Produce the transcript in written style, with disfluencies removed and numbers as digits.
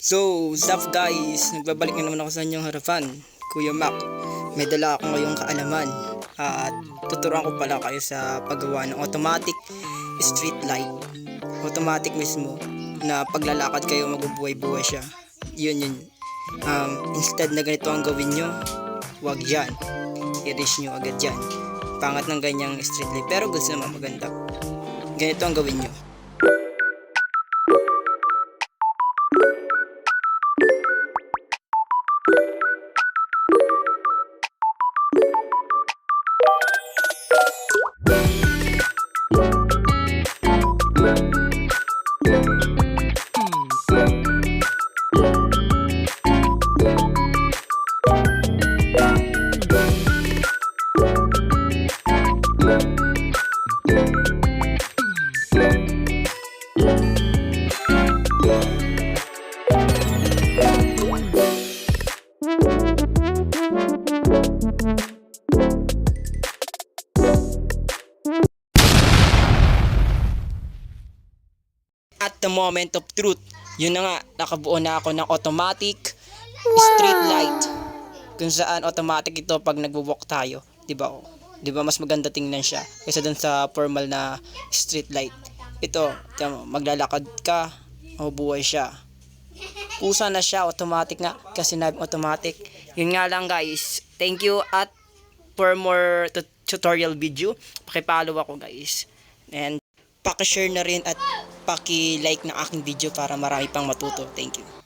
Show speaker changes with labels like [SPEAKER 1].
[SPEAKER 1] So, what's up guys? Nagbabalik na naman ako sa inyong harapan, Kuya Mac. May dala ako ngayong kaalaman at tuturuan ko pala kayo sa paggawa ng automatic street light. Automatic mismo na paglalakad kayo mabubuhay-buhay siya. Yun. Instead na ganito ang gawin nyo, wag yan. I-reach nyo agad yan. Pangat ng ganyang street light pero gusto naman maganda. Ganito ang gawin nyo. At the moment of truth, yun na nga, nakabuo na ako ng automatic street light. Kung saan automatic ito pag nagwo-walk tayo, 'di ba? Di ba mas maganda tingnan siya kaysa dun sa formal na street light. Ito, maglalakad ka, mabubuhay siya. Kusa na siya, automatic nga, kasi sinabing automatic. Yun nga lang guys, thank you at for more tutorial video, paki-follow ako guys. And paki-share na rin at paki-like ng aking video para marami pang matuto. Thank you.